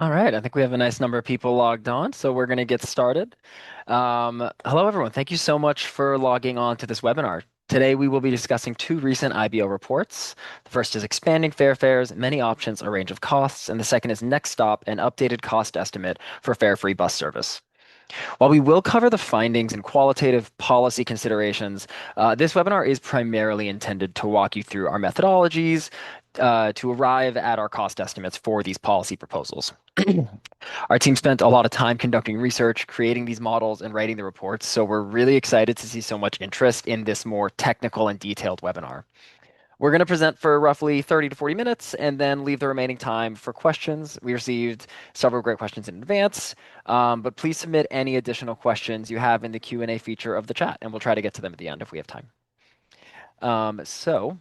All right, I think we have a nice number of people logged on, so we're going to get started. Hello, everyone. Thank you so much for logging on to this webinar. Today, we will be discussing two recent IBO reports. The first is Expanding Fare Fares, Many Options, a Range of Costs, and the second is Next Stop, an Updated Cost Estimate for Fare-Free Bus Service. While we will cover the findings and qualitative policy considerations, this webinar is primarily intended to walk you through our methodologies to arrive at our cost estimates for these policy proposals. Our team spent a lot of time conducting research, creating these models, and writing the reports, so we're really excited to see so much interest in this more technical and detailed webinar. We're going to present for roughly 30 to 40 minutes and then leave the remaining time for questions. We received several great questions in advance, but please submit any additional questions you have in the Q&A feature of the chat, and we'll try to get to them at the end if we have time. So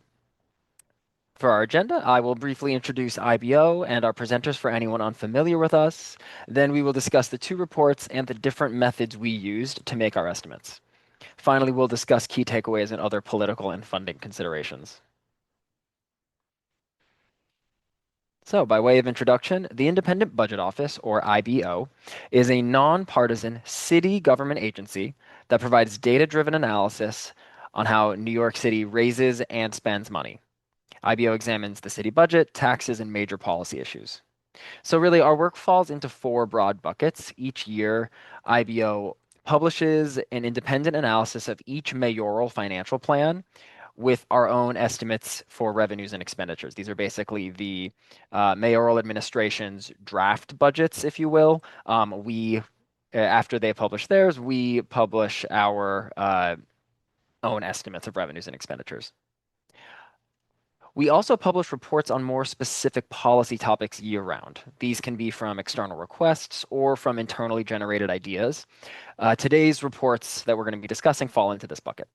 for our agenda, I will briefly introduce IBO and our presenters for anyone unfamiliar with us. Then we will discuss the two reports and the different methods we used to make our estimates. Finally, we'll discuss key takeaways and other political and funding considerations. So, by way of introduction, the Independent Budget Office, or IBO, is a nonpartisan city government agency that provides data-driven analysis on how New York City raises and spends money. IBO examines the city budget, taxes, and major policy issues. So, really, our work falls into four broad buckets. Each year, IBO publishes an independent analysis of each mayoral financial plan with our own estimates for revenues and expenditures. These are basically the mayoral administration's draft budgets, if you will. After they publish theirs, we publish our own estimates of revenues and expenditures. We also publish reports on more specific policy topics year-round. These can be from external requests or from internally generated ideas. Today's reports that we're going to be discussing fall into this bucket.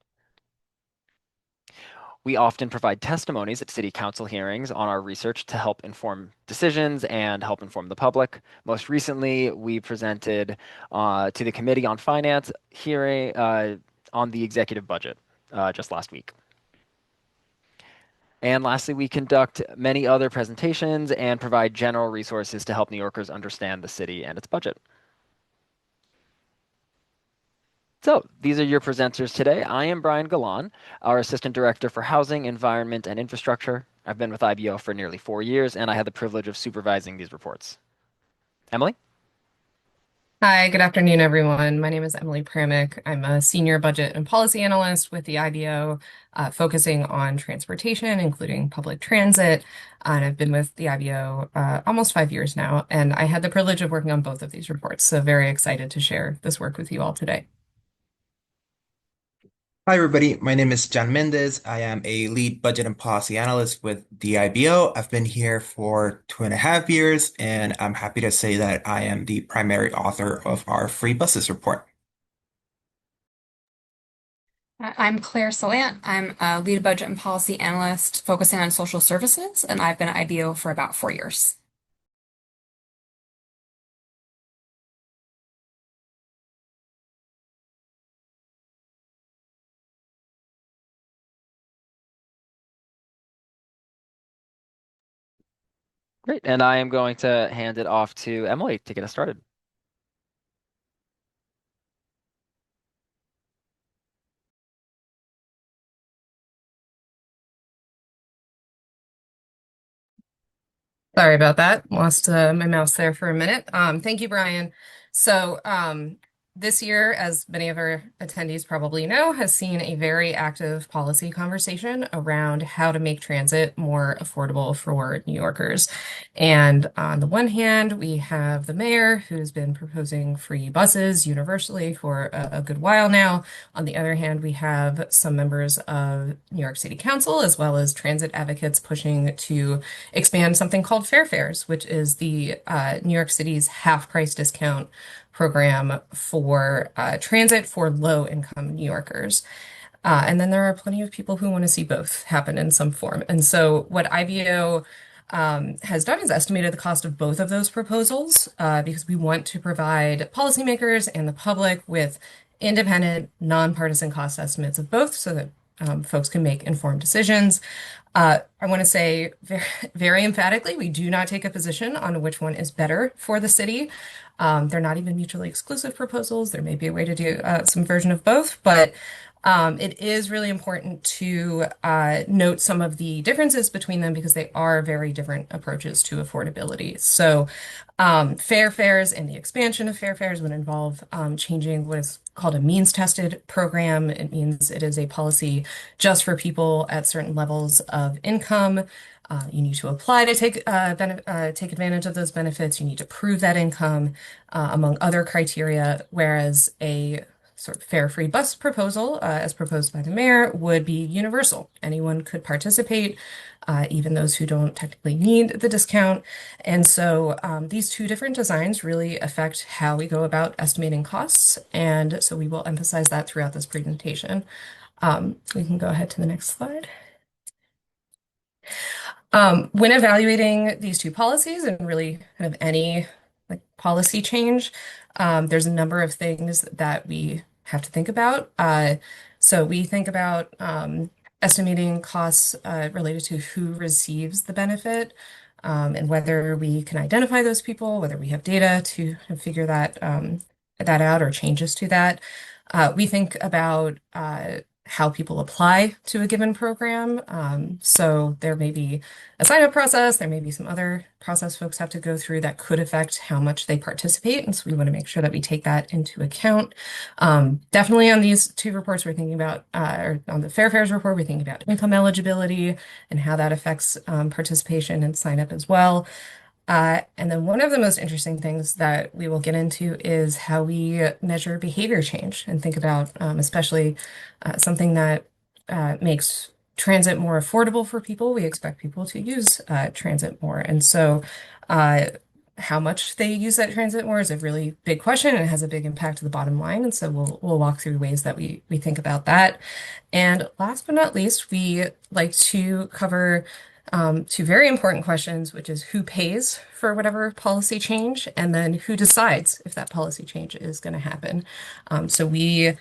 We often provide testimonies at city council hearings on our research to help inform decisions and help inform the public. Most recently, we presented to the Committee on Finance hearing on the executive budget just last week. And lastly, we conduct many other presentations and provide general resources to help New Yorkers understand the city and its budget. So these are your presenters today. I am Brian Galan, our Assistant Director for Housing, Environment, and Infrastructure. I've been with IBO for nearly 4 years, and I had the privilege of supervising these reports. Emily? Hi, good afternoon, everyone. My name is Emily Pramick. I'm a senior budget and policy analyst with the IBO, focusing on transportation, including public transit. And I've been with the IBO almost 5 years now, and I had the privilege of working on both of these reports. So very excited to share this work with you all today. Hi, everybody. My name is John Mendez. I am a lead budget and policy analyst with the IBO. I've been here for 2.5 years, and I'm happy to say that I am the primary author of our free buses report. I'm Claire Salant. I'm a lead budget and policy analyst focusing on social services, and I've been at IBO for about 4 years. Great. And I am going to hand it off to Emily to get us started. Sorry about that. Lost my mouse there for a minute. Thank you, Brian. So this year, as many of our attendees probably know, has seen a very active policy conversation around how to make transit more affordable for New Yorkers. And on the one hand, we have the mayor who's been proposing free buses universally for a good while now. On the other hand, we have some members of New York City Council, as well as transit advocates pushing to expand something called Fair Fares, which is the New York City's half price discount program for transit for low income New Yorkers. And then there are plenty of people who want to see both happen in some form. And so what IBO has done is estimated the cost of both of those proposals because we want to provide policymakers and the public with independent, nonpartisan cost estimates of both so that folks can make informed decisions. I want to say very, very emphatically, we do not take a position on which one is better for the city. They're not even mutually exclusive proposals. There may be a way to do some version of both, but it is really important to note some of the differences between them because they are very different approaches to affordability. So, fair fares and the expansion of fair fares would involve changing what is called a means tested program. It means it is a policy just for people at certain levels of income. You need to apply to take advantage of those benefits. You need to prove that income, among other criteria, whereas a sort of fare free bus proposal, as proposed by the mayor, would be universal. Anyone could participate, even those who don't technically need the discount. And so these two different designs really affect how we go about estimating costs. And so we will emphasize that throughout this presentation. We can go ahead to the next slide. When evaluating these two policies and really kind of any like policy change, there's a number of things that we have to think about. So we think about estimating costs related to who receives the benefit, and whether we can identify those people, whether we have data to figure that out or changes to that. We think about how people apply to a given program. So there may be a sign-up process, there may be some other process folks have to go through that could affect how much they participate. And so we want to make sure that we take that into account. Definitely on these two reports, we're thinking about, or on the Fair Fares report, we're thinking about income eligibility and how that affects participation and sign-up as well. And then one of the most interesting things that we will get into is how we measure behavior change and think about, especially something that makes transit more affordable for people. We expect people to use transit more. And so how much they use that transit more is a really big question and it has a big impact to the bottom line. And so we'll walk through ways that we think about that. And last but not least, we like to cover two very important questions, which is who pays for whatever policy change, and then who decides if that policy change is going to happen. So we,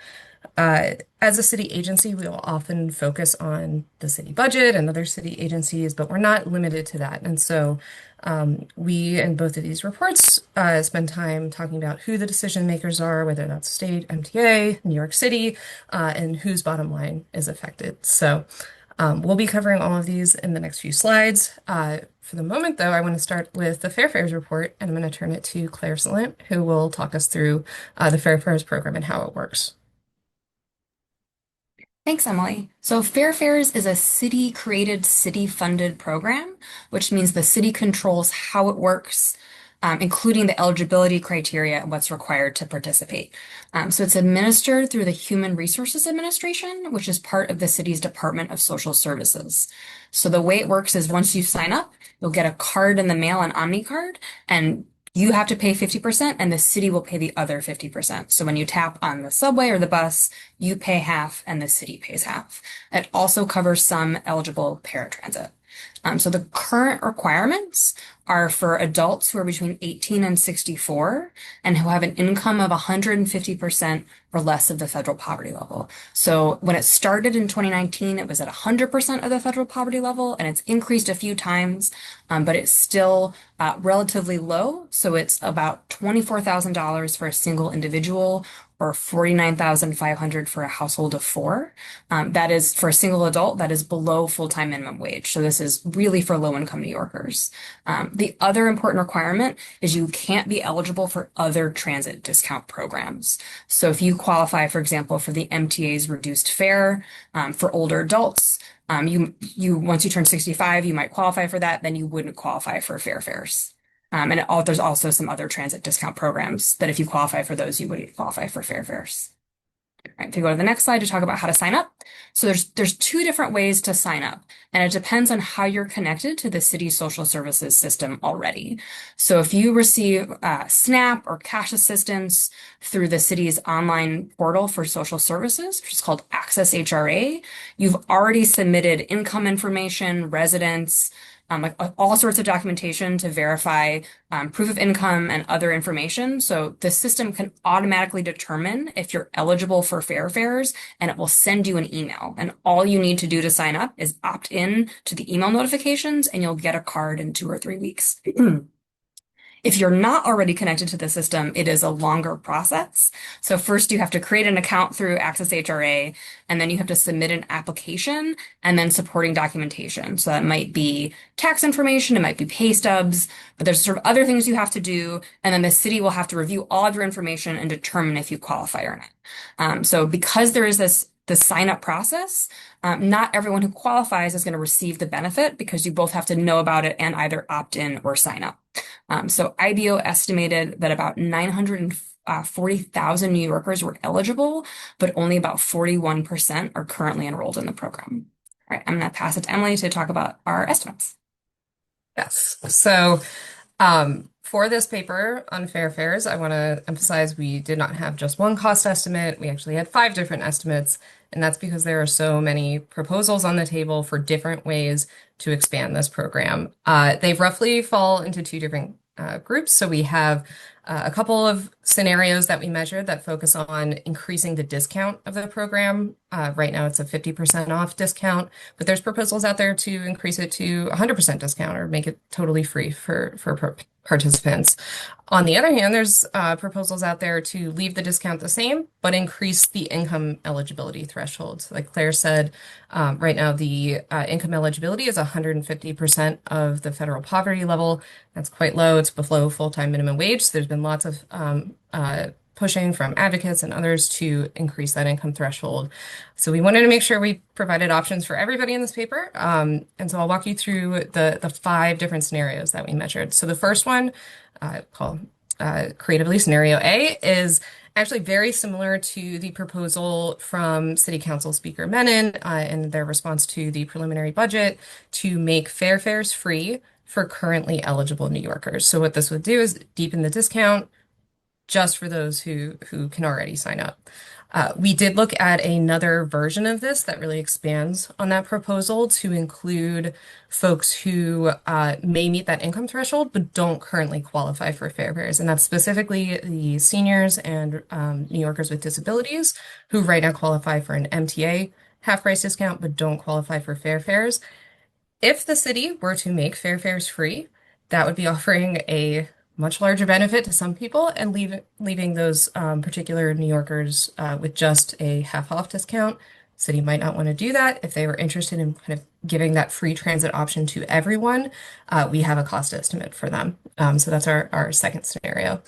as a city agency, we will often focus on the city budget and other city agencies, but we're not limited to that. And so we, in both of these reports, spend time talking about who the decision makers are, whether that's state, MTA, New York City, and whose bottom line is affected. So we'll be covering all of these in the next few slides. For the moment, though, I want to start with the Fair Fares report, and I'm going to turn it to Claire Salant, who will talk us through the Fair Fares program and how it works. Thanks, Emily. So Fair Fares is a city-created, city-funded program, which means the city controls how it works, including the eligibility criteria and what's required to participate. So it's administered through the Human Resources Administration, which is part of the city's Department of Social Services. So the way it works is once you sign up, you'll get a card in the mail, an Omni card, and you have to pay 50% and the city will pay the other 50%. So when you tap on the subway or the bus, you pay half and the city pays half. It also covers some eligible paratransit. So the current requirements are for adults who are between 18 and 64 and who have an income of 150% or less of the federal poverty level. So when it started in 2019, it was at 100% of the federal poverty level, and it's increased a few times, but it's still relatively low. So it's about $24,000 for a single individual or $49,500 for a household of four. That is for a single adult, that is below full-time minimum wage. So this is really for low-income New Yorkers. The other important requirement is you can't be eligible for other transit discount programs. So if you qualify, for example, for the MTA's reduced fare for older adults, once you turn 65, you might qualify for that, then you wouldn't qualify for Fair Fares. There's also some other transit discount programs that if you qualify for those, you wouldn't qualify for Fair Fares. All right, if you go to the next slide to talk about how to sign up. So there's two different ways to sign up, and it depends on how you're connected to the city's social services system already. So if you receive SNAP or cash assistance through the city's online portal for social services, which is called Access HRA, you've already submitted income information, residence, like all sorts of documentation to verify proof of income and other information. So the system can automatically determine if you're eligible for Fair Fares, and it will send you an email. And all you need to do to sign up is opt in to the email notifications, and you'll get a card in 2 or 3 weeks. If you're not already connected to the system, it is a longer process. So first you have to create an account through Access HRA, and then you have to submit an application and then supporting documentation. So that might be tax information, it might be pay stubs, but there's sort of other things you have to do. And then the city will have to review all of your information and determine if you qualify or not. So because there is the sign up process, not everyone who qualifies is going to receive the benefit because you both have to know about it and either opt in or sign up. So IBO estimated that about 940,000 New Yorkers were eligible, but only about 41% are currently enrolled in the program. All right, I'm going to pass it to Emily to talk about our estimates. Yes. So for this paper on Fair Fares, I want to emphasize we did not have just one cost estimate. We actually had 5 different estimates, and that's because there are so many proposals on the table for different ways to expand this program. They roughly fall into 2 different groups. So we have a couple of scenarios that we measured that focus on increasing the discount of the program. Right now it's a 50% off discount, but there's proposals out there to increase it to 100% discount or make it totally free for participants. On the other hand, there's proposals out there to leave the discount the same, but increase the income eligibility threshold. Like Claire said, right now the income eligibility is 150% of the federal poverty level. That's quite low. It's below full-time minimum wage. So there's been lots of pushing from advocates and others to increase that income threshold. So we wanted to make sure we provided options for everybody in this paper. And so I'll walk you through the 5 different scenarios that we measured. So the first one, called creatively scenario A, is actually very similar to the proposal from City Council Speaker Menon in their response to the preliminary budget to make Fair Fares free for currently eligible New Yorkers. So what this would do is deepen the discount just for those who can already sign up. We did look at another version of this that really expands on that proposal to include folks who may meet that income threshold but don't currently qualify for Fair Fares, and that's specifically the seniors and New Yorkers with disabilities who right now qualify for an MTA half-price discount but don't qualify for Fair Fares. If the city were to make Fair Fares free, that would be offering a much larger benefit to some people and leaving those particular New Yorkers with just a half-off discount. City might not want to do that. If they were interested in kind of giving that free transit option to everyone, we have a cost estimate for them. So that's our second scenario.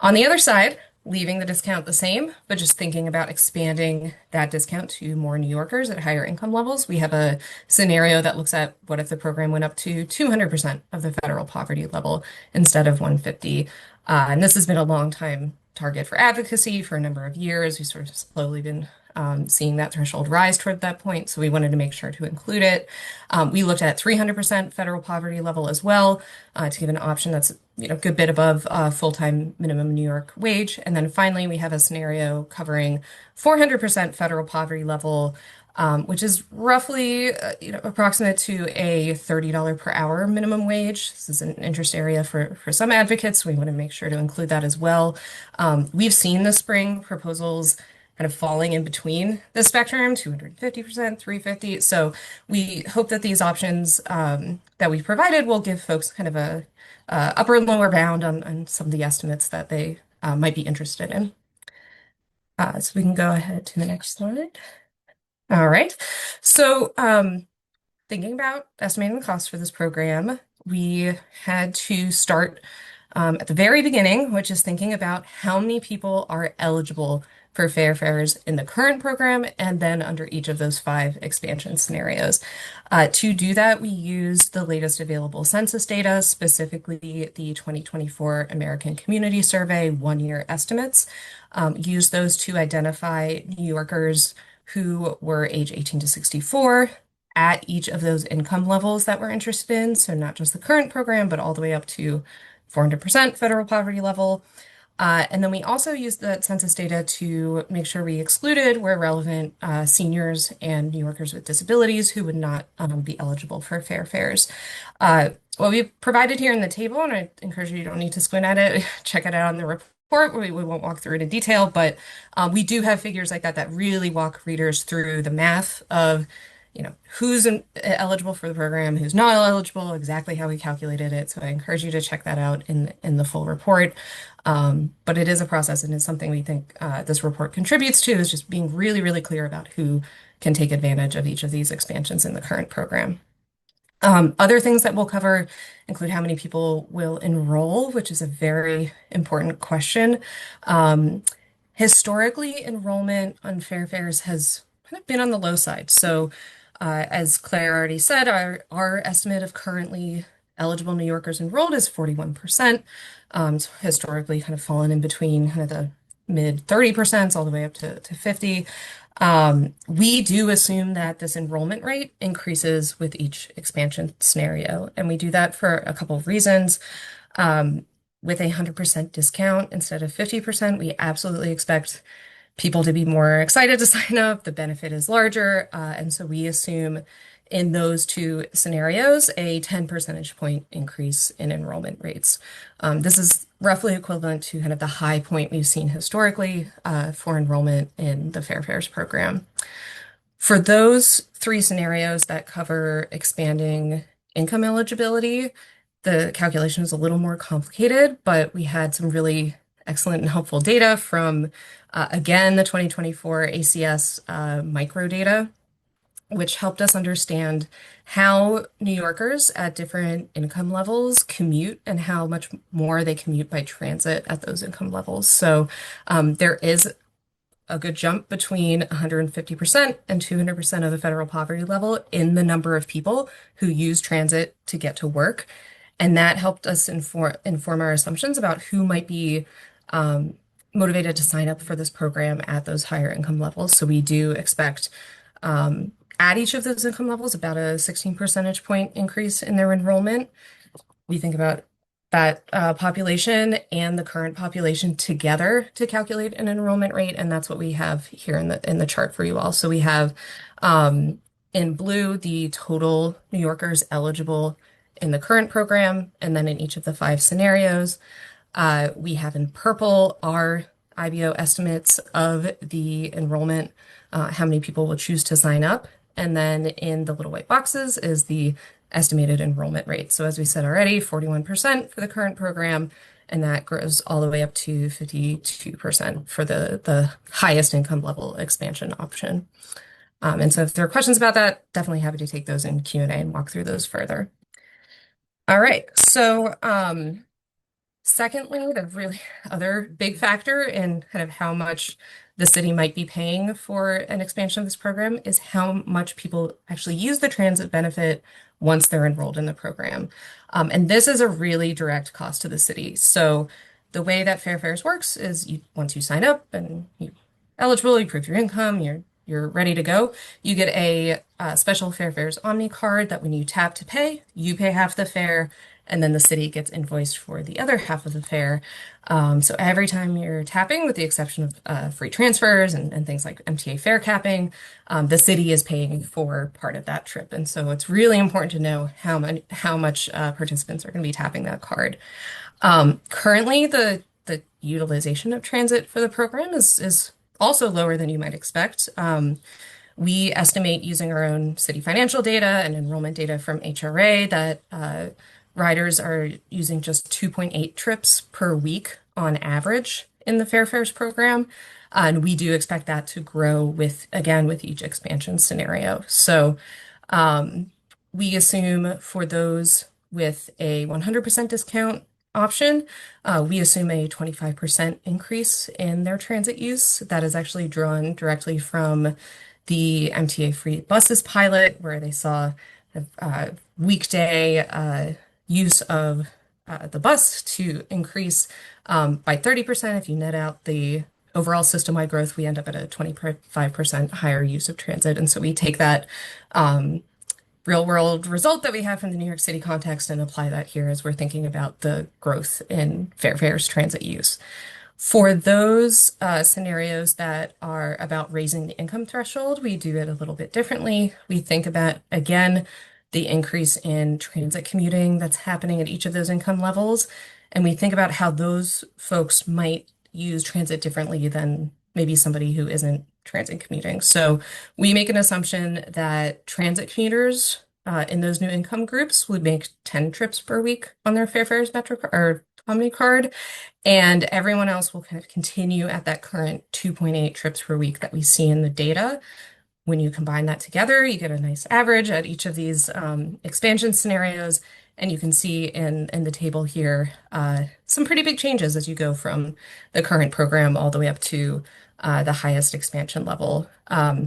On the other side, leaving the discount the same, but just thinking about expanding that discount to more New Yorkers at higher income levels, we have a scenario that looks at what if the program went up to 200% of the federal poverty level instead of 150. And this has been a long time target for advocacy for a number of years. We've sort of slowly been seeing that threshold rise toward that point, so we wanted to make sure to include it. We looked at 300% federal poverty level as well to give an option that's a good bit above full-time minimum New York wage. And then finally, we have a scenario covering 400% federal poverty level, which is roughly approximate to a $30 per hour minimum wage. This is an interest area for some advocates. We want to make sure to include that as well. We've seen this spring proposals kind of falling in between the spectrum, 250%, 350. So we hope that these options that we've provided will give folks kind of a upper and lower bound on some of the estimates that they might be interested in. So we can go ahead to the next slide. All right. So thinking about estimating the cost for this program, we had to start at the very beginning, which is thinking about how many people are eligible for Fair Fares in the current program and then under each of those 5 expansion scenarios. To do that, we used the latest available census data, specifically the 2024 American Community Survey 1-year estimates. Used those to identify New Yorkers who were age 18 to 64 at each of those income levels that we're interested in. So not just the current program, but all the way up to 400% federal poverty level. And then we also used the census data to make sure we excluded, where relevant, seniors and New Yorkers with disabilities who would not be eligible for fair fares. What we've provided here in the table, and I encourage you don't need to squint at it, check it out in the report. We won't walk through it in detail, but we do have figures like that that really walk readers through the math of, who's eligible for the program, who's not eligible, exactly how we calculated it. So I encourage you to check that out in the full report. But it is a process and it's something we think this report contributes to, is just being really, really clear about who can take advantage of each of these expansions in the current program. Other things that we'll cover include how many people will enroll, which is a very important question. Historically, enrollment on fair fares has kind of been on the low side. So, as Claire already said, our estimate of currently eligible New Yorkers enrolled is 41%. So historically, kind of fallen in between kind of the mid 30% all the way up to 50. We do assume that this enrollment rate increases with each expansion scenario, and we do that for a couple of reasons. With a 100% discount instead of 50%, we absolutely expect people to be more excited to sign up. The benefit is larger, and so we assume in those two scenarios a 10 percentage point increase in enrollment rates. This is roughly equivalent to kind of the high point we've seen historically for enrollment in the Fair Fares program. For those three scenarios that cover expanding income eligibility, the calculation is a little more complicated, but we had some really excellent and helpful data from, again, the 2024 ACS micro data, which helped us understand how New Yorkers at different income levels commute and how much more they commute by transit at those income levels. So there is a good jump between 150% and 200% of the federal poverty level in the number of people who use transit to get to work. And that helped us inform our assumptions about who might be motivated to sign up for this program at those higher income levels. So we do expect at each of those income levels about a 16 percentage point increase in their enrollment. We think about that population and the current population together to calculate an enrollment rate, and that's what we have here in the chart for you all. So we have in blue the total New Yorkers eligible in the current program, and then in each of the 5 scenarios. We have in purple our IBO estimates of the enrollment, how many people will choose to sign up. And then in the little white boxes is the estimated enrollment rate. So as we said already, 41% for the current program, and that grows all the way up to 52% for the highest income level expansion option. And so if there are questions about that, definitely happy to take those in Q&A and walk through those further. All right, so secondly, the really other big factor in kind of how much the city might be paying for an expansion of this program is how much people actually use the transit benefit once they're enrolled in the program. And this is a really direct cost to the city. So the way that Fair Fares works is once you sign up and you're eligible, you prove your income, you're ready to go, you get a special Fair Fares Omni card that when you tap to pay, you pay half the fare, and then the city gets invoiced for the other half of the fare. So every time you're tapping, with the exception of free transfers and things like MTA fare capping, the city is paying for part of that trip. And so it's really important to know how much participants are going to be tapping that card. Currently, the utilization of transit for the program is also lower than you might expect. We estimate using our own city financial data and enrollment data from HRA that riders are using just 2.8 trips per week on average in the Fair Fares program. And we do expect that to grow with each expansion scenario. So we assume for those with a 100% discount option, we assume a 25% increase in their transit use. That is actually drawn directly from the MTA free buses pilot, where they saw weekday use of the bus to increase by 30%. If you net out the overall system-wide growth, we end up at a 25% higher use of transit. And so we take that real-world result that we have from the New York City context and apply that here as we're thinking about the growth in Fair Fares transit use. For those scenarios that are about raising the income threshold, we do it a little bit differently. We think about, again, the increase in transit commuting that's happening at each of those income levels. And we think about how those folks might use transit differently than maybe somebody who isn't transit commuting. So we make an assumption that transit commuters in those new income groups would make 10 trips per week on their Fairfares Metro or Omni card, and everyone else will kind of continue at that current 2.8 trips per week that we see in the data. When you combine that together, you get a nice average at each of these expansion scenarios. And you can see in the table here some pretty big changes as you go from the current program all the way up to the highest expansion level.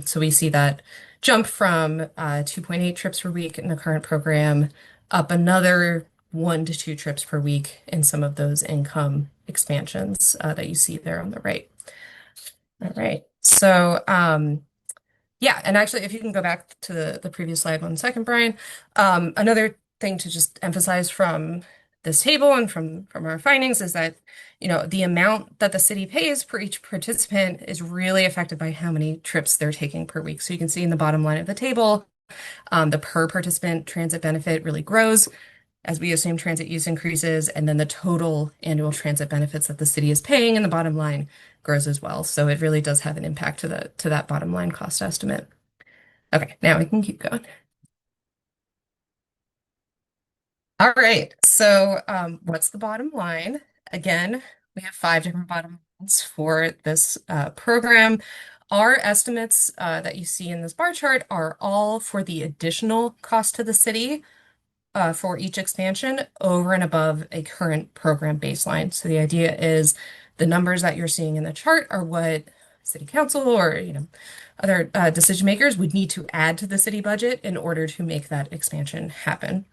So we see that jump from 2.8 trips per week in the current program up another 1 to 2 trips per week in some of those income expansions that you see there on the right. All right. So, yeah, and actually, if you can go back to the previous slide 1 second, Brian. Another thing to just emphasize from this table and from our findings is that, the amount that the city pays per each participant is really affected by how many trips they're taking per week. So you can see in the bottom line of the table, the per participant transit benefit really grows as we assume transit use increases, and then the total annual transit benefits that the city is paying in the bottom line grows as well. So it really does have an impact to that bottom line cost estimate. Okay, now we can keep going. All right, so what's the bottom line? Again, we have 5 different bottom lines for this program. Our estimates that you see in this bar chart are all for the additional cost to the city for each expansion over and above a current program baseline. So the idea is the numbers that you're seeing in the chart are what city council or other decision makers would need to add to the city budget in order to make that expansion happen.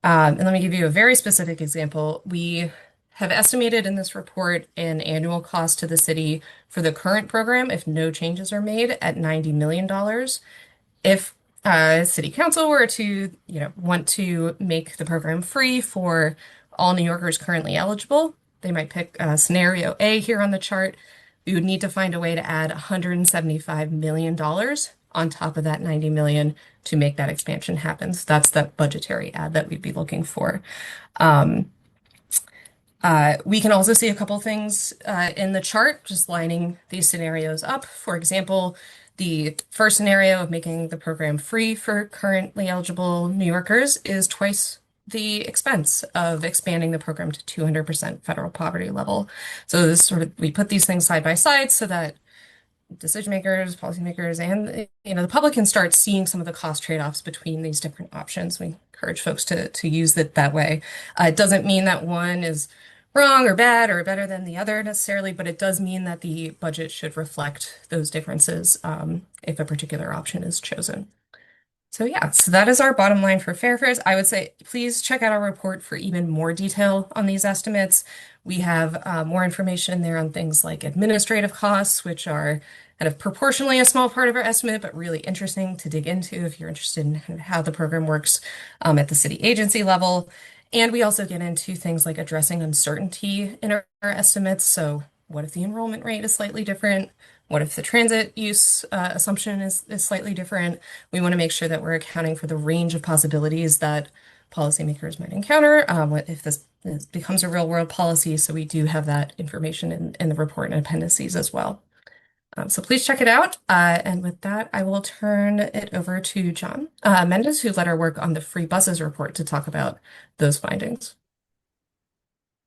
And let me give you a very specific example. We have estimated in this report an annual cost to the city for the current program, if no changes are made, at $90 million. If city council were to, want to make the program free for all New Yorkers currently eligible, they might pick scenario A here on the chart. We would need to find a way to add $175 million on top of that 90 million to make that expansion happen. So that's that budgetary add that we'd be looking for. We can also see a couple things in the chart, just lining these scenarios up. For example, the first scenario of making the program free for currently eligible New Yorkers is twice the expense of expanding the program to 200% federal poverty level. So this we put these things side by side so that decision makers, policymakers, and the public can start seeing some of the cost trade-offs between these different options. We encourage folks to use it that way. It doesn't mean that one is wrong or bad or better than the other necessarily, but it does mean that the budget should reflect those differences if a particular option is chosen. So yeah, so that is our bottom line for Fairfares. I would say please check out our report for even more detail on these estimates. We have more information in there on things like administrative costs, which are kind of proportionally a small part of our estimate, but really interesting to dig into if you're interested in kind of how the program works at the city agency level. And we also get into things like addressing uncertainty in our estimates. So what if the enrollment rate is slightly different? What if the transit use assumption is slightly different? We want to make sure that we're accounting for the range of possibilities that policymakers might encounter what if this becomes a real world policy. So we do have that information in the report and appendices as well. So please check it out. And with that, I will turn it over to John Mendez, who led our work on the free buses report to talk about those findings.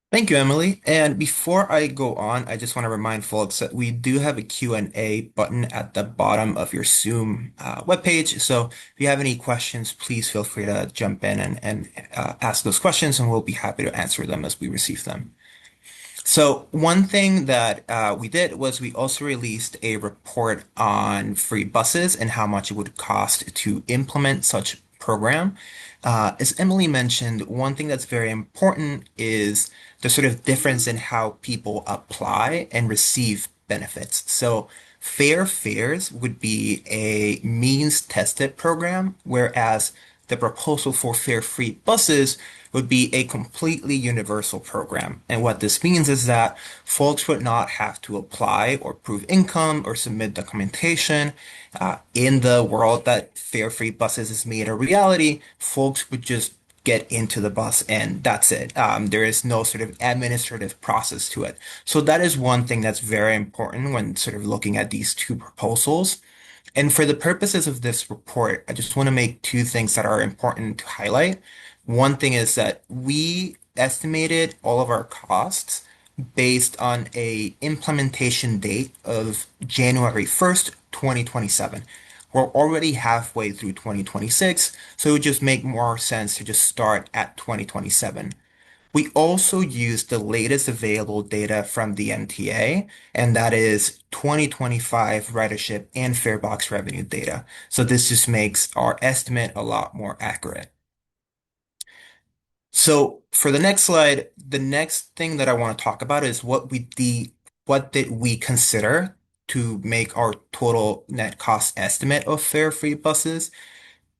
Thank you, Emily. And before I go on, I just want to remind folks that we do have a Q&A button at the bottom of your Zoom webpage. So if you have any questions, please feel free to jump in and ask those questions, and we'll be happy to answer them as we receive them. So one thing that we did was we also released a report on free buses and how much it would cost to implement such program. As Emily mentioned, one thing that's very important is the sort of difference in how people apply and receive benefits. So fair fares would be a means tested program, whereas the proposal for fare-free buses would be a completely universal program. And what this means is that folks would not have to apply or prove income or submit documentation. In the world that fare-free buses is made a reality, folks would just get into the bus and that's it. There is no sort of administrative process to it. So that is one thing that's very important when sort of looking at these two proposals. And for the purposes of this report, I just want to make two things that are important to highlight. One thing is that we estimated all of our costs based on a implementation date of January 1st, 2027. We're already halfway through 2026, so it would just make more sense to just start at 2027. We also use the latest available data from the MTA, and that is 2025 ridership and farebox revenue data. So this just makes our estimate a lot more accurate. So for the next slide, the next thing that I want to talk about is what did we consider to make our total net cost estimate of fare-free buses.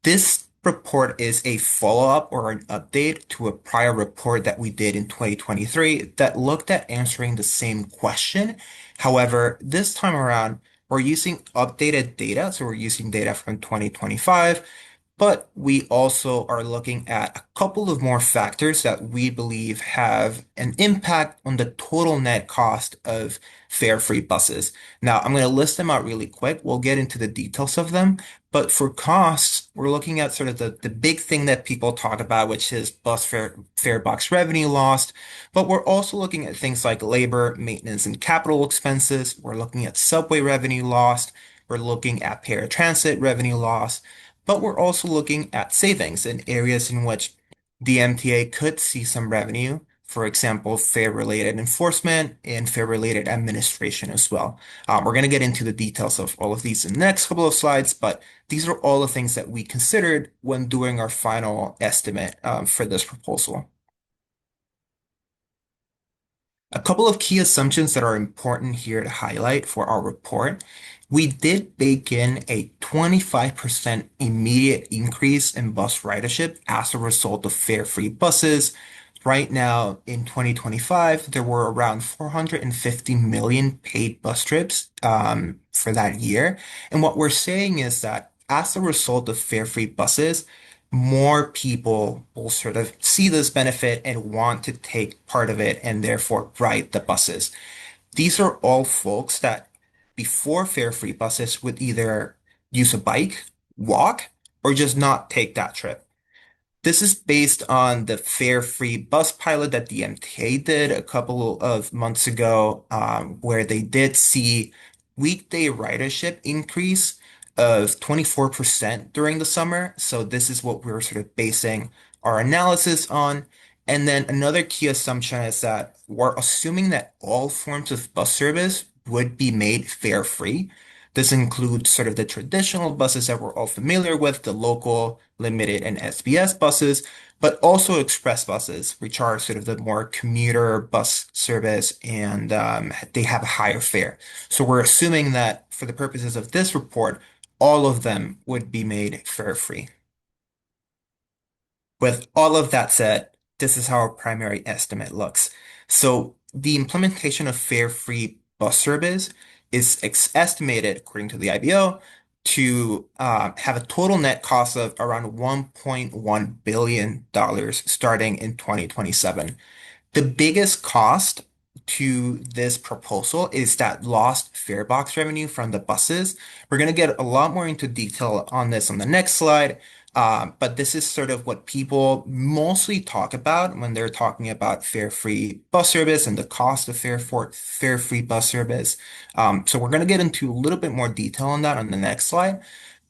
This report is a follow-up or an update to a prior report that we did in 2023 that looked at answering the same question. However, this time around, we're using updated data. So we're using data from 2025, but we also are looking at a couple of more factors that we believe have an impact on the total net cost of fare-free buses. Now, I'm going to list them out really quick. We'll get into the details of them. But for costs, we're looking at sort of the big thing that people talk about, which is fare box revenue lost. But we're also looking at things like labor, maintenance, and capital expenses. We're looking at subway revenue lost. We're looking at paratransit revenue loss. But we're also looking at savings in areas in which the MTA could see some revenue. For example, fare-related enforcement and fare-related administration as well. We're going to get into the details of all of these in the next couple of slides, but these are all the things that we considered when doing our final estimate for this proposal. A couple of key assumptions that are important here to highlight for our report. We did bake in a 25% immediate increase in bus ridership as a result of fare-free buses. Right now, in 2025, there were around 450 million paid bus trips for that year. And what we're saying is that as a result of fare-free buses, more people will sort of see this benefit and want to take part of it and therefore ride the buses. These are all folks that before fare-free buses would either use a bike, walk, or just not take that trip. This is based on the fare-free bus pilot that the MTA did a couple of months ago, where they did see weekday ridership increase of 24% during the summer. So this is what we're sort of basing our analysis on. And then another key assumption is that we're assuming that all forms of bus service would be made fare-free. This includes sort of the traditional buses that we're all familiar with, the local, limited, and SBS buses, but also express buses, which are sort of the more commuter bus service, and they have a higher fare. So we're assuming that for the purposes of this report, all of them would be made fare-free. With all of that said, this is how our primary estimate looks. So the implementation of fare-free bus service is estimated, according to the IBO, to have a total net cost of around $1.1 billion starting in 2027. The biggest cost to this proposal is that lost fare box revenue from the buses. We're going to get a lot more into detail on this on the next slide, but this is sort of what people mostly talk about when they're talking about fare-free bus service and the cost of fare-free bus service. So we're going to get into a little bit more detail on that on the next slide.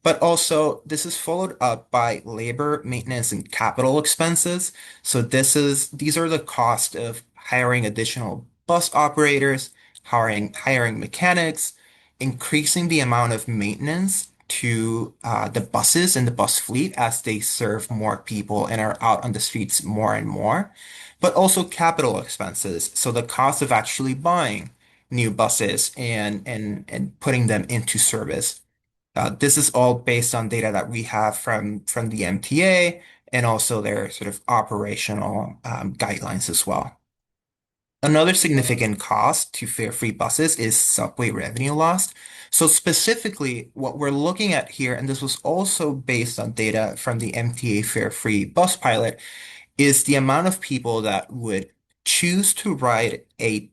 But also, this is followed up by labor, maintenance, and capital expenses. So these are the cost of hiring additional bus operators, hiring mechanics, increasing the amount of maintenance to the buses and the bus fleet as they serve more people and are out on the streets more and more, but also capital expenses. So the cost of actually buying new buses and putting them into service. This is all based on data that we have from the MTA and also their sort of operational guidelines as well. Another significant cost to fare-free buses is subway revenue loss. So specifically, what we're looking at here, and this was also based on data from the MTA fare-free bus pilot, is the amount of people that would choose to ride a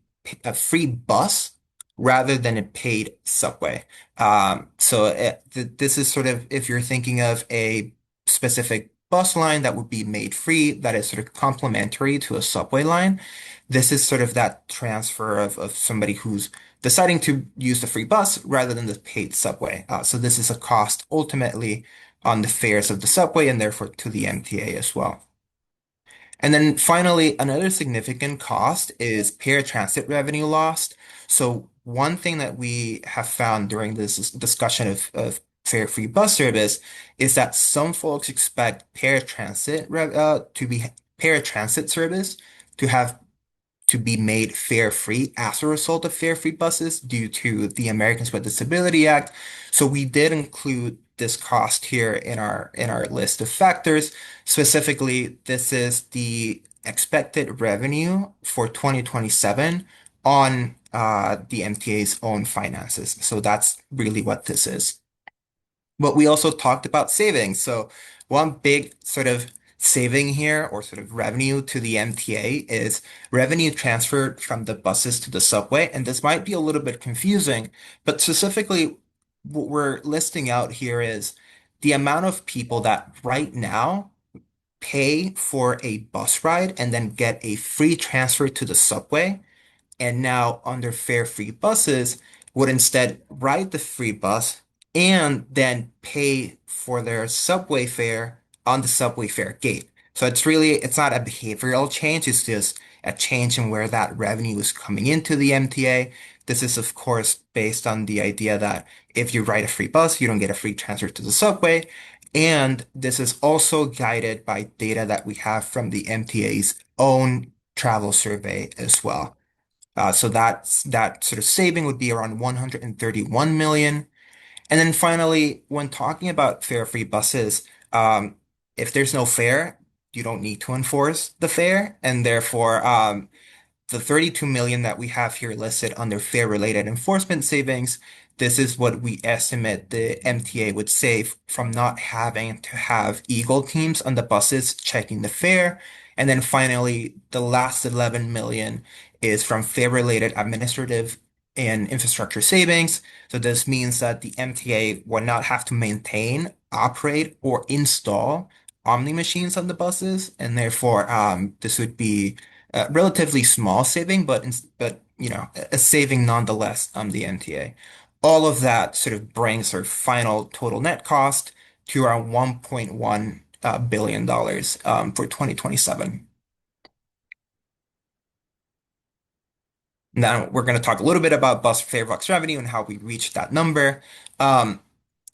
free bus rather than a paid subway. This is sort of if you're thinking of a specific bus line that would be made free, that is sort of complementary to a subway line. This is sort of that transfer of somebody who's deciding to use the free bus rather than the paid subway. So this is a cost ultimately on the fares of the subway and therefore to the MTA as well. And then finally, another significant cost is paratransit revenue lost. So one thing that we have found during this discussion of fare-free bus service is that some folks expect paratransit service to have to be made fare free as a result of fare free buses due to the Americans with Disability Act. So we did include this cost here in our list of factors. Specifically, this is the expected revenue for 2027 on the MTA's own finances. So that's really what this is. But we also talked about savings. So one big sort of saving here or sort of revenue to the MTA is revenue transferred from the buses to the subway. And this might be a little bit confusing, but specifically what we're listing out here is the amount of people that right now pay for a bus ride and then get a free transfer to the subway and now under fare-free buses would instead ride the free bus and then pay for their subway fare on the subway fare gate. So it's not a behavioral change, it's just a change in where that revenue is coming into the MTA. This is, of course, based on the idea that if you ride a free bus, you don't get a free transfer to the subway. And this is also guided by data that we have from the MTA's own travel survey as well. So that sort of saving would be around 131 million. And then finally, when talking about fare-free buses, if there's no fare, you don't need to enforce the fare, and therefore, the 32 million that we have here listed under fare-related enforcement savings, this is what we estimate the MTA would save from not having to have Eagle teams on the buses checking the fare. And then finally, the last 11 million is from fare-related administrative and infrastructure savings. So this means that the MTA will not have to maintain, operate, or install Omni machines on the buses, and therefore, this would be a relatively small saving, but a saving nonetheless on the MTA. All of that sort of brings our final total net cost to around $1.1 billion for 2027. Now we're going to talk a little bit about bus fare box revenue and how we reached that number. Um,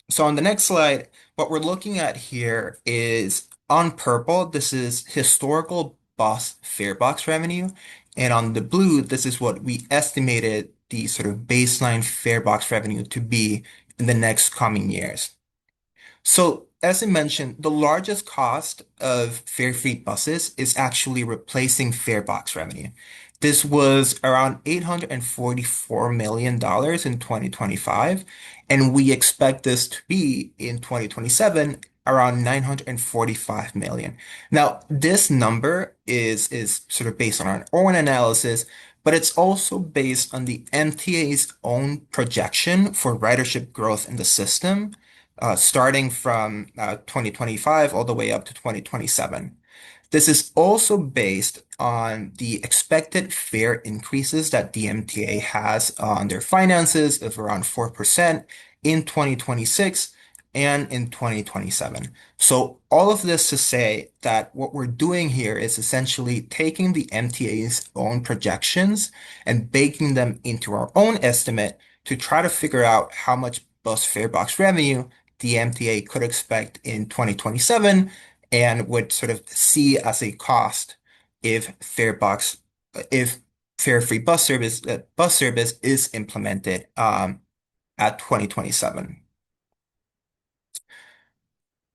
so on the next slide, what we're looking at here is on purple, this is historical bus fare box revenue. And on the blue, this is what we estimated the sort of baseline fare box revenue to be in the next coming years. So, as I mentioned, the largest cost of fare-free buses is actually replacing fare box revenue. This was around $844 million in 2025, and we expect this to be in 2027 around 945 million. Now, this number is sort of based on our own analysis, but it's also based on the MTA's own projection for ridership growth in the system starting from 2025 all the way up to 2027. This is also based on the expected fare increases that the MTA has on their finances of around 4% in 2026 and in 2027. So all of this to say that what we're doing here is essentially taking the MTA's own projections and baking them into our own estimate to try to figure out how much bus fare box revenue the MTA could expect in 2027 and would sort of see as a cost if if fare-free bus service is implemented at 2027.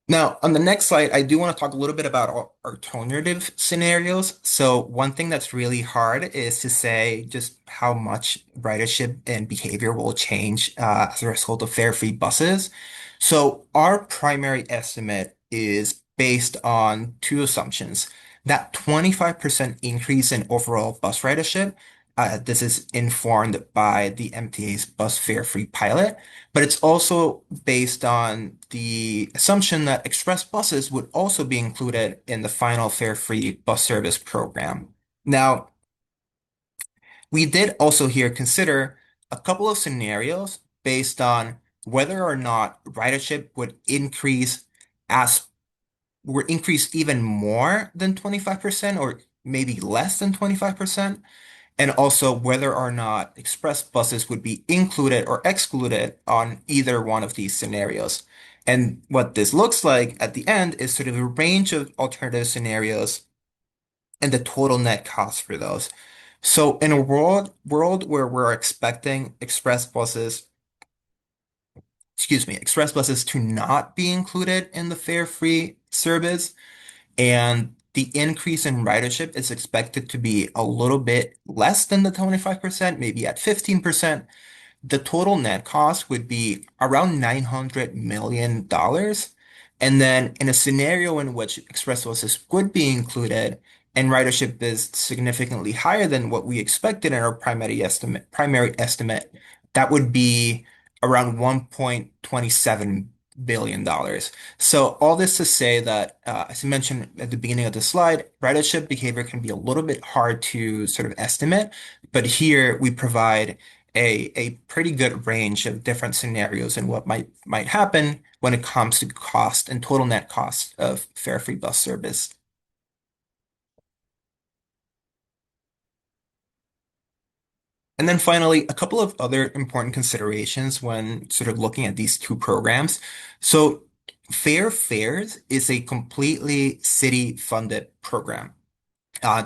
Now, on the next slide, I do want to talk a little bit about alternative scenarios. So one thing that's really hard is to say just how much ridership and behavior will change as a result of fare-free buses. So our primary estimate is based on two assumptions. That 25% increase in overall bus ridership, this is informed by the MTA's bus fare-free pilot. But it's also based on the assumption that express buses would also be included in the final fare-free bus service program. Now, we did also here consider a couple of scenarios based on whether or not ridership as would increase even more than 25% or maybe less than 25%, and also whether or not express buses would be included or excluded on either one of these scenarios. And what this looks like at the end is sort of a range of alternative scenarios and the total net cost for those. So in a world where we're expecting express buses to not be included in the fare-free service, and the increase in ridership is expected to be a little bit less than the 25%, maybe at 15%. The total net cost would be around $900 million. And then in a scenario in which express buses would be included and ridership is significantly higher than what we expected in our primary estimate, that would be around $1.27 billion. So all this to say that, as I mentioned at the beginning of the slide, ridership behavior can be a little bit hard to sort of estimate, but here we provide a pretty good range of different scenarios and what might happen when it comes to cost and total net cost of fare-free bus service. And then finally, a couple of other important considerations when sort of looking at these two programs. So Fair Fares is a completely city-funded program.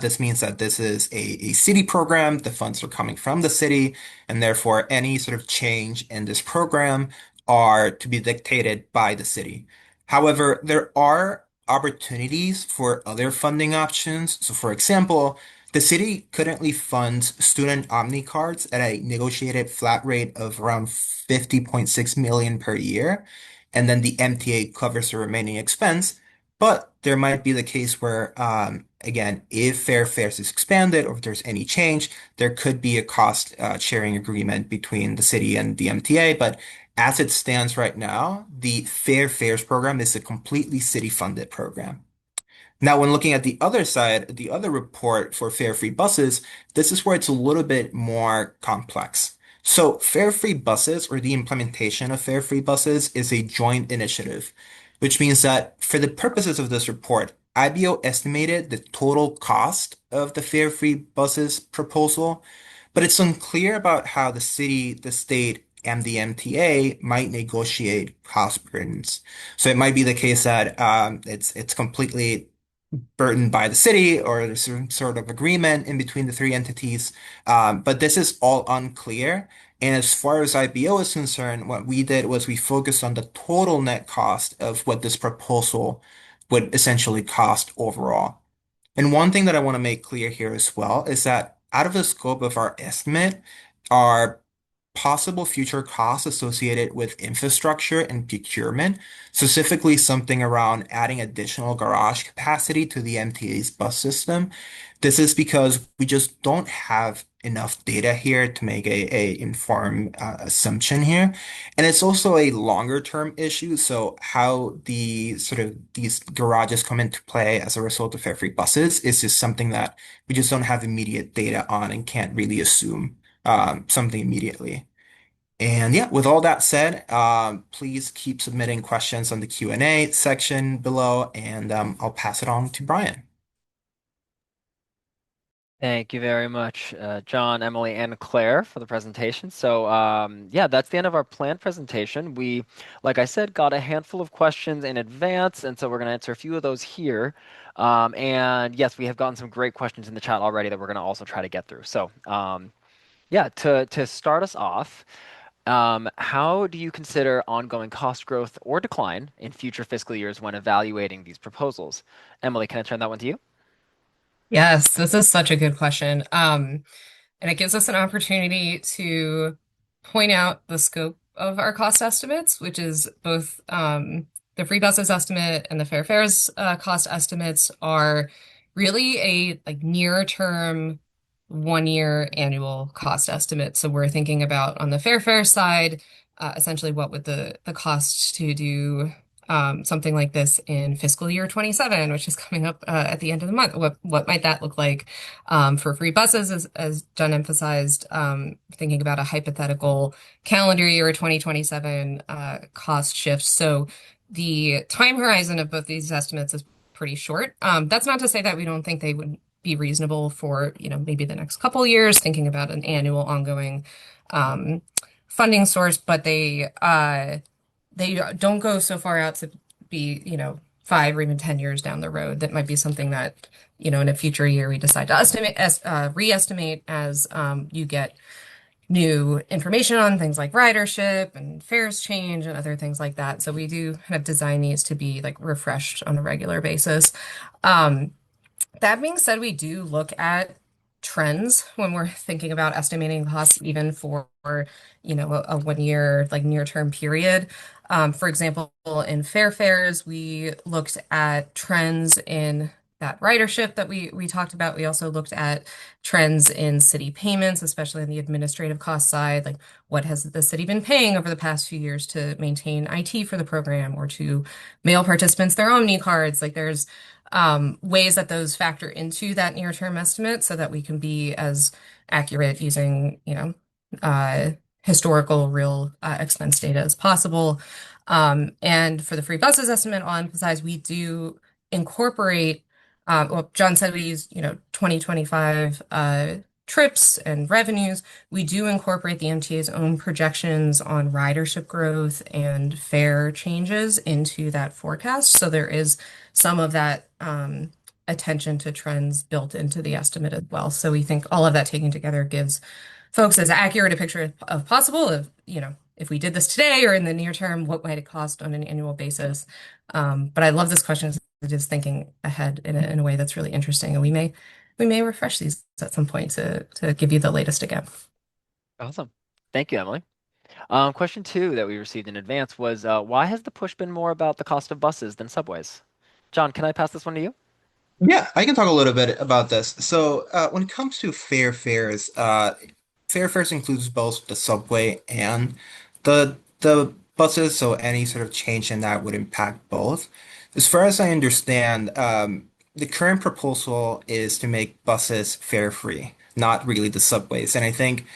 This means that this is a city program. The funds are coming from the city, and therefore any sort of change in this program are to be dictated by the city. However, there are opportunities for other funding options. So, for example, the city currently funds student Omni cards at a negotiated flat rate of around 50.6 million per year, and then the MTA covers the remaining expense. But there might be the case where, again, if Fair Fares is expanded or if there's any change, there could be a cost sharing agreement between the city and the MTA. But as it stands right now, the Fair Fares program is a completely city-funded program. Now, when looking at the other side, the other report for fare-free buses, this is where it's a little bit more complex. So, fare-free buses or the implementation of fare-free buses is a joint initiative, which means that for the purposes of this report, IBO estimated the total cost of the fare-free buses proposal, but it's unclear about how the city, the state, and the MTA might negotiate cost burdens. So it might be the case that it's completely burdened by the city or there's some sort of agreement in between the three entities. But this is all unclear. And as far as IBO is concerned, what we did was we focused on the total net cost of what this proposal would essentially cost overall. And one thing that I want to make clear here as well is that out of the scope of our estimate are possible future costs associated with infrastructure and procurement, specifically something around adding additional garage capacity to the MTA's bus system. This is because we just don't have enough data here to make a informed assumption here. And it's also a longer term issue. So how these garages come into play as a result of fare-free buses is just something that we just don't have immediate data on and can't really assume something immediately. And yeah, with all that said, please keep submitting questions on the Q&A section below, and I'll pass it on to Brian. Thank you very much, John, Emily, and Claire for the presentation. So, yeah, that's the end of our planned presentation. We, like I said, got a handful of questions in advance, and so we're going to answer a few of those here. And yes, we have gotten some great questions in the chat already that we're going to also try to get through. So, yeah, to start us off, How do you consider ongoing cost growth or decline in future fiscal years when evaluating these proposals? Emily, can I turn that one to you? Yes, this is such a good question. And it gives us an opportunity to point out the scope of our cost estimates, which is both the free buses estimate and the fair fares cost estimates are really a like near term 1 year annual cost estimate. So we're thinking about on the fair fare side, essentially what would the cost to do something like this in fiscal year 27, which is coming up at the end of the month. What might that look like for free buses, as John emphasized, thinking about a hypothetical calendar year 2027 cost shift. So the time horizon of both these estimates is pretty short. That's not to say that we don't think they would be reasonable for, maybe the next couple years, thinking about an annual ongoing um, funding source, but they don't go so far out to be, 5 or even 10 years down the road. That might be something that, in a future year we decide to reestimate as you get new information on things like ridership and fares change and other things like that. So we do kind of design these to be like refreshed on a regular basis. Um, that being said, we do look at trends when we're thinking about estimating costs, even for, a 1 year, like near-term period. For example, in fare fares, we looked at trends in that ridership that we talked about. We also looked at trends in city payments, especially on the administrative cost side, like what has the city been paying over the past few years to maintain IT for the program or to mail participants their Omni cards. Like there's ways that those factor into that near-term estimate so that we can be as accurate using, historical real expense data as possible. And for the free buses estimate, I'll emphasize we do incorporate, well, John said we use, 2025 trips and revenues. We do incorporate the MTA's own projections on ridership growth and fare changes into that forecast. So there is some of that attention to trends built into the estimate as well. So we think all of that taken together gives folks as accurate a picture of possible of, if we did this today or in the near term, what might it cost on an annual basis? But I love this question. It is thinking ahead in a way that's really interesting, and we may refresh these at some point to give you the latest again. Awesome. Thank you, Emily. Question two that we received in advance was why has the push been more about the cost of buses than subways? John, can I pass this one to you? Yeah, I can talk a little bit about this. So, when it comes to fair fares includes both the subway and the buses, so any sort of change in that would impact both. As far as I understand, the current proposal is to make buses fare free, not really the subways. And I think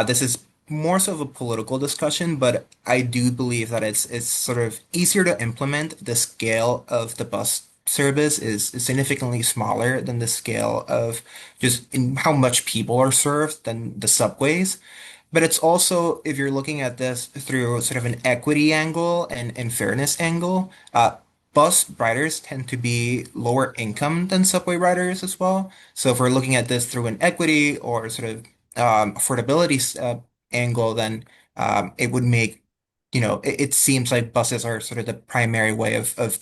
this is more so of a political discussion, but I do believe that it's sort of easier to implement. The scale of the bus service is significantly smaller than the scale of just in how much people are served than the subways. But it's also, if you're looking at this through sort of an equity angle and fairness angle, bus riders tend to be lower income than subway riders as well. So if we're looking at this through an equity or sort of affordability angle, then it would make, it seems like buses are sort of the primary way of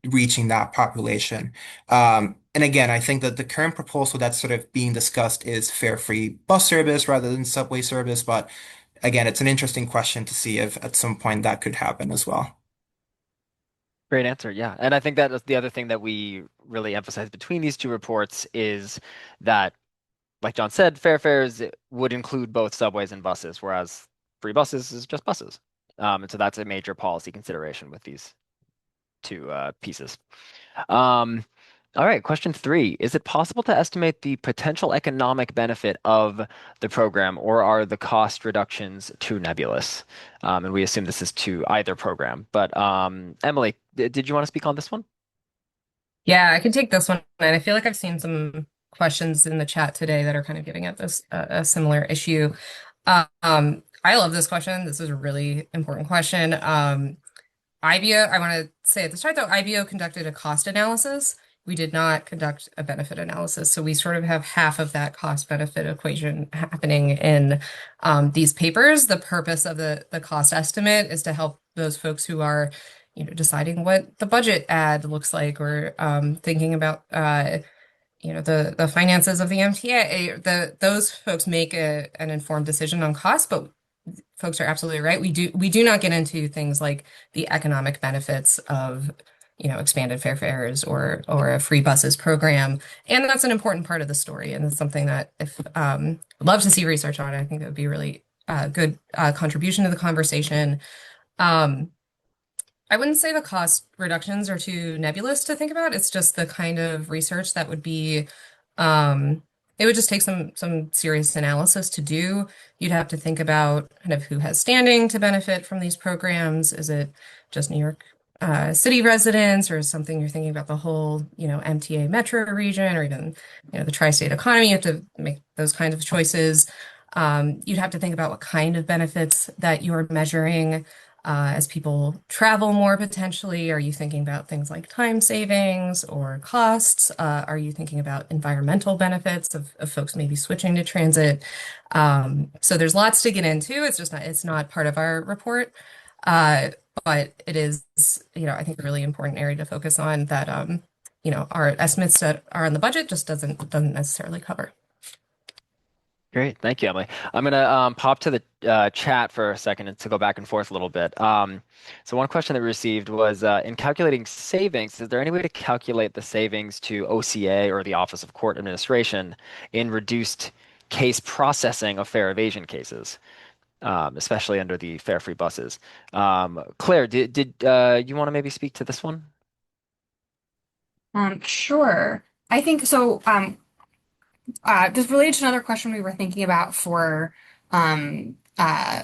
reaching that population. And again, I think that the current proposal that's sort of being discussed is fare-free bus service rather than subway service. But again, it's an interesting question to see if at some point that could happen as well. Great answer. Yeah. And I think that is the other thing that we really emphasize between these two reports is that, like John said, fares would include both subways and buses, whereas free buses is just buses. And so that's a major policy consideration with these two pieces. Um, all right, question three. Is it possible to estimate the potential economic benefit of the program, or are the cost reductions too nebulous? And we assume this is to either program. But Emily, did you want to speak on this one? Yeah, I can take this one. And I feel like I've seen some questions in the chat today that are kind of getting at this a similar issue. I love this question. This is a really important question. IBO, I want to say at the start though, IBO conducted a cost analysis, we did not conduct a benefit analysis. So we sort of have half of that cost benefit equation happening in these papers. The purpose of the cost estimate is to help those folks who are, deciding what the budget ad looks like, or thinking about the finances of the MTA. Those folks make an informed decision on cost, but folks are absolutely right. We do not get into things like the economic benefits of expanded fare fares or a free buses program, and that's an important part of the story, and it's something that if I'd love to see research on it. I think that would be a really good contribution to the conversation. Um, I wouldn't say the cost reductions are too nebulous to think about. It's just the kind of research that would be, um, it would just take some serious analysis to do. You'd have to think about kind of who has standing to benefit from these programs. Is it just New York City residents, or is something you're thinking about the whole, MTA metro region, or even, the tri-state economy? You have to make those kinds of choices. You'd have to think about what kind of benefits that you're measuring as people travel more potentially. Are you thinking about things like time savings or costs? Are you thinking about environmental benefits of folks maybe switching to transit? So there's lots to get into. It's not part of our report. Uh, but it is, I think a really important area to focus on that, our estimates that are on the budget just doesn't necessarily cover. Great, thank you, Emily. I'm gonna pop to the chat for a second and to go back and forth a little bit. So one question that we received was, in calculating savings, is there any way to calculate the savings to OCA or the Office of Court Administration in reduced case processing of fare evasion cases, especially under the fare-free buses? Claire, did you want to maybe speak to this one? Sure. I think so. This related to another question we were thinking about um, uh,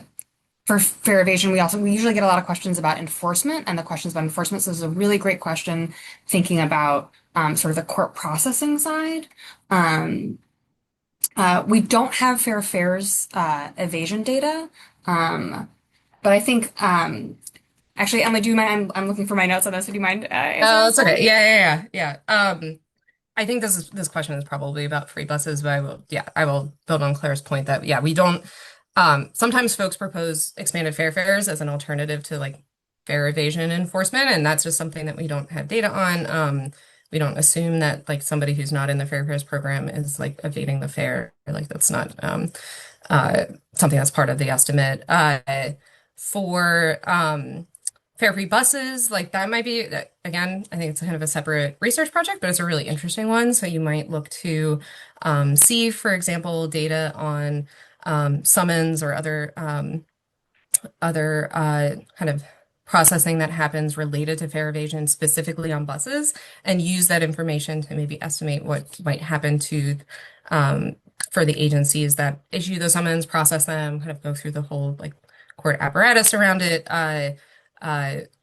for fair evasion. We usually get a lot of questions about enforcement and the questions about enforcement. So this is a really great question thinking about sort of the court processing side. Um, we don't have fair fares evasion data, but I think actually, Emily, do you mind? I'm looking for my notes on this. Would you mind answering Oh, this it's one? okay. Yeah. I think this question is probably about free buses, but I will build on Claire's point that we don't. Sometimes folks propose expanded fare fares as an alternative to like fare evasion enforcement, and that's just something that we don't have data on. We don't assume that like somebody who's not in the fare fares program is like evading the fare. Like that's not uh, something that's part of the estimate. For fare-free buses, like that might be, again, I think it's kind of a separate research project, but it's a really interesting one. So you might look to see, for example, data on summons or other kind of processing that happens related to fare evasion specifically on buses, and use that information to maybe estimate what might happen to for the agencies that issue those summons, process them, kind of go through the whole like court apparatus around it,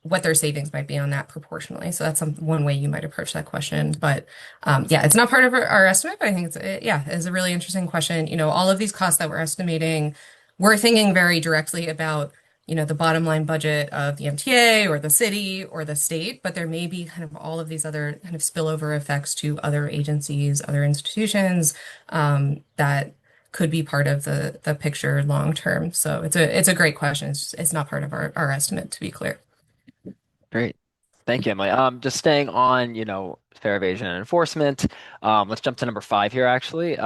what their savings might be on that proportionally. So that's one way you might approach that question. But it's not part of our estimate, but I think it's a really interesting question. All of these costs that we're estimating, we're thinking very directly about, the bottom line budget of the MTA or the city or the state, but there may be kind of all of these other kind of spillover effects to other agencies, other institutions, that could be part of the picture long term. So it's a great question. It's not part of our estimate, to be clear. Great. Thank you, Emily. Just staying on, fair evasion and enforcement. Let's jump to number 5 here, actually.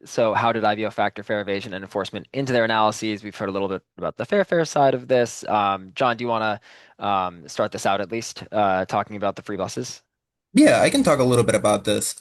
So how did IVO factor fair evasion and enforcement into their analyses? We've heard a little bit about the fair side of this. John, do you want to start this out at least, talking about the free buses? Yeah, I can talk a little bit about this.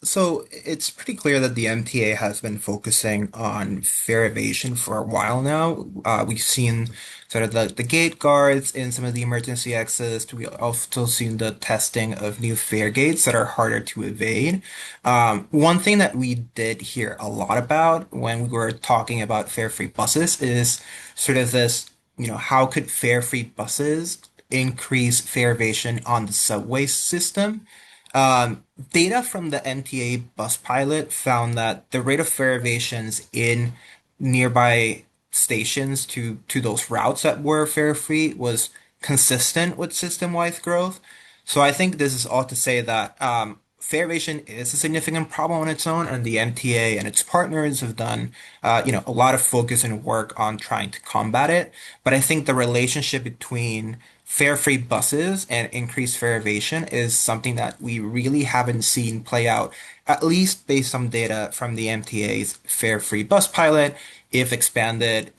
So it's pretty clear that the MTA has been focusing on fare evasion for a while now. We've seen sort of the gate guards in some of the emergency exits. We also seen the testing of new fare gates that are harder to evade. One thing that we did hear a lot about when we were talking about fare-free buses is sort of this, how could fare-free buses increase fare evasion on the subway system? Data from the MTA bus pilot found that the rate of fare evasions in nearby stations to those routes that were fare free was consistent with system-wide growth. So I think this is all to say that fare evasion is a significant problem on its own, and the MTA and its partners have done, a lot of focus and work on trying to combat it. But I think the relationship between fare-free buses and increased fare evasion is something that we really haven't seen play out, at least based on data from the MTA's fare-free bus pilot. If expanded,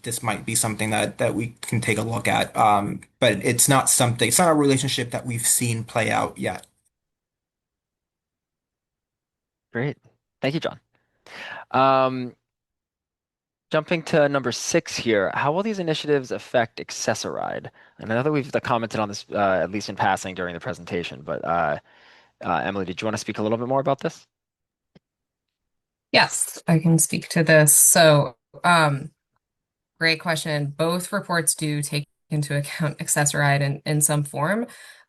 this might be something that we can take a look at. But it's not a relationship that we've seen play out yet. Great. Thank you, John. Um, Jumping to number 6 here, how will these initiatives affect Accessoride? And I know that we've commented on this at least in passing during the presentation, but Emily, did you want to speak a little bit more about this? Yes, I can speak to this. Great question. Both reports do take into account accessoride in some form,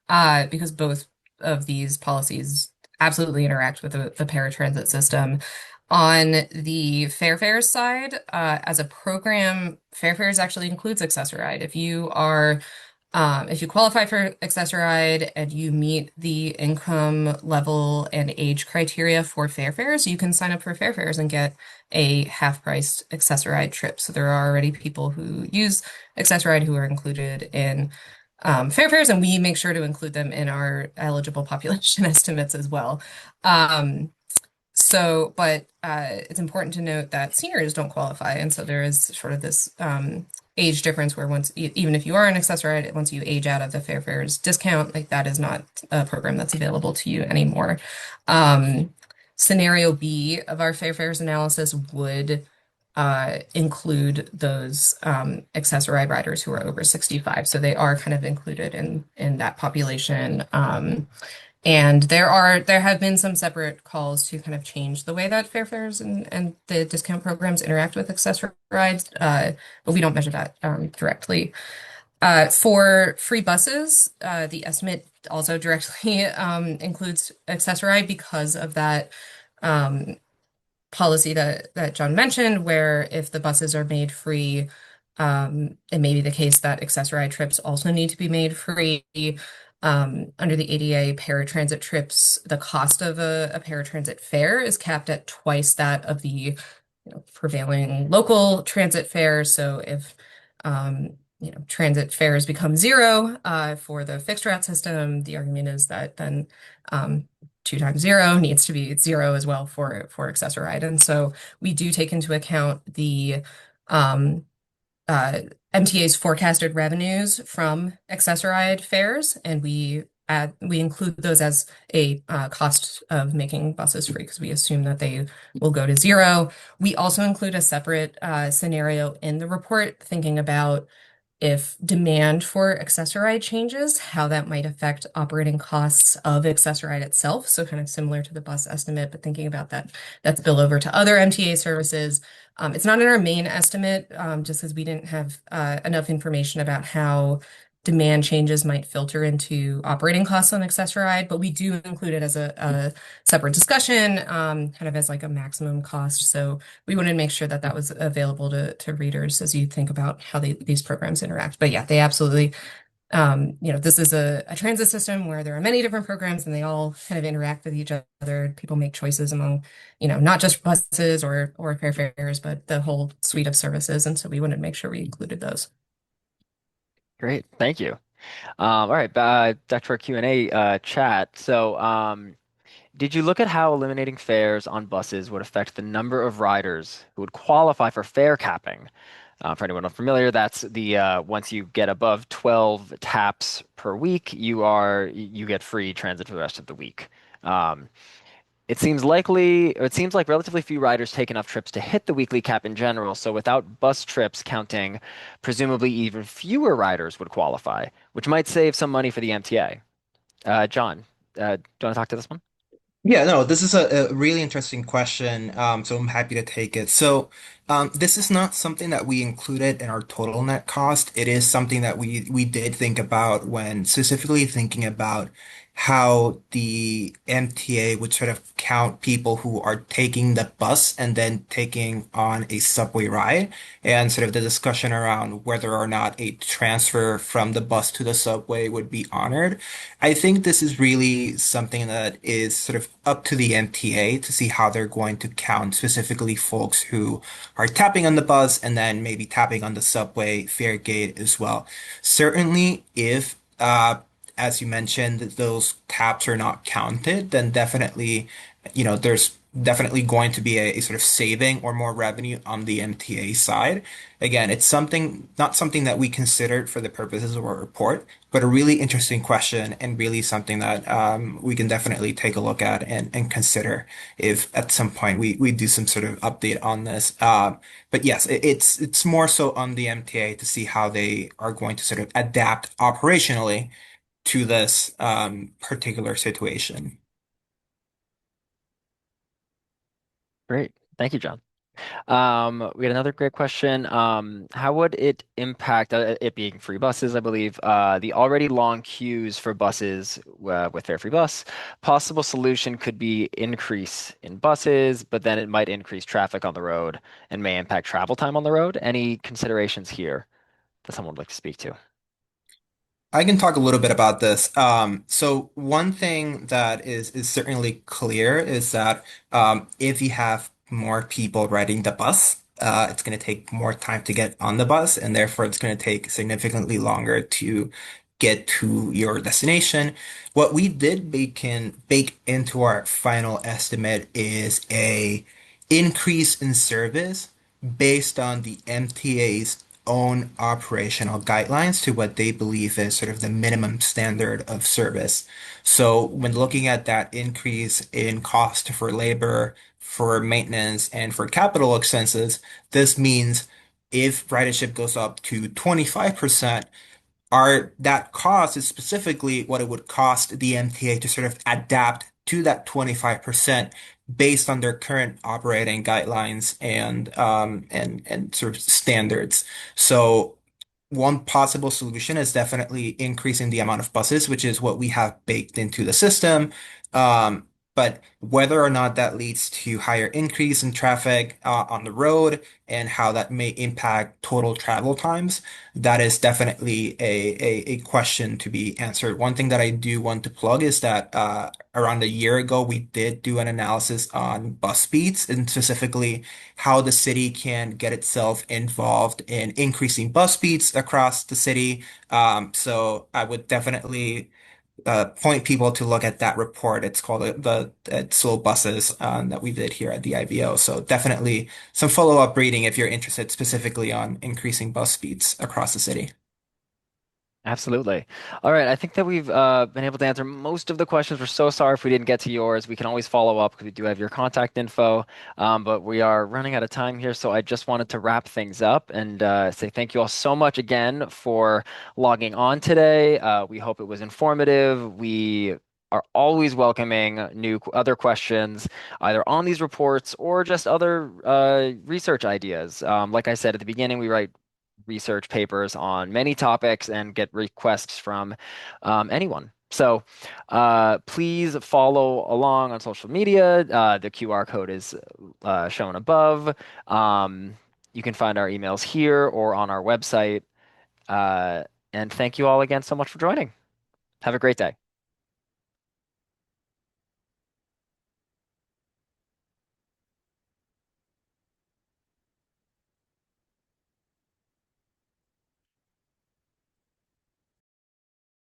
because both of these policies absolutely interact with the paratransit system. On the Fairfares side, as a program, Fairfares actually includes accessoride. If you qualify for Accessoride and you meet the income level and age criteria for Fairfares, you can sign up for Fairfares and get a half-priced Accessoride trip. So there are already people who use Accessoride who are included in Fairfares, and we make sure to include them in our eligible population estimates as well. But it's important to note that seniors don't qualify, and so there is sort of this age difference where even if you are an accessoride, once you age out of the Fairfares discount, like that is not a program that's available to you anymore. Scenario B of our Fairfares analysis would include those accessoride riders who are over 65, so they are kind of included in that population. And there have been some separate calls to kind of change the way that Fairfares and the discount programs interact with accessory rides, but we don't measure that directly. For free buses, the estimate also directly includes accessory because of that policy that John mentioned, where if the buses are made free, it may be the case that accessory trips also need to be made free. Under the ADA paratransit trips, the cost of a paratransit fare is capped at twice that of the prevailing local transit fare. So if transit fares become zero for the fixed route system, the argument is that then 2 times 0 needs to be 0 as well for accessoride. And so we do take into account the MTA's forecasted revenues from accessoride fares, and we include those as a cost of making buses free because we assume that they will go to 0. We also include a separate scenario in the report thinking about if demand for accessoride changes, how that might affect operating costs of accessoride itself. So kind of similar to the bus estimate, but thinking about that's spill over to other MTA services. It's not in our main estimate, just because we didn't have enough information about how demand changes might filter into operating costs on accessoride, but we do include it as a separate discussion, kind of as like a maximum cost. So we wanted to make sure that was available to readers as you think about how these programs interact. But yeah, they absolutely, this is a transit system where there are many different programs and they all kind of interact with each other. People make choices among, not just buses or fare fares, but the whole suite of services. And so we wanted to make sure we included those. Great, thank you. All right, back to our Q&A chat. So, did you look at how eliminating fares on buses would affect the number of riders who would qualify for fare capping? For anyone unfamiliar, that's the once you get above 12 taps per week, you get free transit for the rest of the week. Um, it seems like relatively few riders take enough trips to hit the weekly cap in general, so without bus trips counting, presumably even fewer riders would qualify, which might save some money for the MTA. John, do you want to talk to this one? Yeah, no, this is a really interesting question. So I'm happy to take it. So, this is not something that we included in our total net cost. It is something that we did think about when specifically thinking about how the MTA would sort of count people who are taking the bus and then taking on a subway ride, and sort of the discussion around whether or not a transfer from the bus to the subway would be honored. I think this is really something that is sort of up to the MTA to see how they're going to count specifically folks who are tapping on the bus and then maybe tapping on the subway fare gate as well. Certainly, if as you mentioned, those taps are not counted, then definitely, there's definitely going to be a sort of saving or more revenue on the MTA side. Again, it's not something that we considered for the purposes of our report, but a really interesting question and really something that we can definitely take a look at and consider if at some point we do some sort of update on this. But yes, it's more so on the MTA to see how they are going to sort of adapt operationally to this particular situation. Great. Thank you, John. We had another great question. How would it impact, it being free buses, I believe, the already long queues for buses with Fare Free Bus? Possible solution could be increase in buses, but then it might increase traffic on the road and may impact travel time on the road. Any considerations here that someone would like to speak to? I can talk a little bit about this. So one thing that is certainly clear is that if you have more people riding the bus, it's going to take more time to get on the bus, and therefore it's going to take significantly longer to get to your destination. What we did bake into our final estimate is a increase in service based on the MTA's own operational guidelines to what they believe is sort of the minimum standard of service. So when looking at that increase in cost for labor, for maintenance, and for capital expenses, this means if ridership goes up to 25%, are that cost is specifically what it would cost the MTA to sort of adapt to that 25% based on their current operating guidelines and sort of standards. So one possible solution is definitely increasing the amount of buses, which is what we have baked into the system. But whether or not that leads to higher increase in traffic on the road and how that may impact total travel times, that is definitely a question to be answered. One thing that I do want to plug is that around a year ago, we did do an analysis on bus speeds and specifically how the city can get itself involved in increasing bus speeds across the city. So I would definitely point people to look at that report. It's called the Slow Buses that we did here at the IBO. So definitely some follow-up reading if you're interested specifically on increasing bus speeds across the city. Absolutely. All right. I think that we've been able to answer most of the questions. We're so sorry if we didn't get to yours. We can always follow up because we do have your contact info. But we are running out of time here. So I just wanted to wrap things up and say thank you all so much again for logging on today. We hope it was informative. We are always welcoming new other questions, either on these reports or just other research ideas. Like I said at the beginning, we write research papers on many topics and get requests from anyone. So please follow along on social media. The QR code is shown above. You can find our emails here or on our website. And thank you all again so much for joining. Have a great day.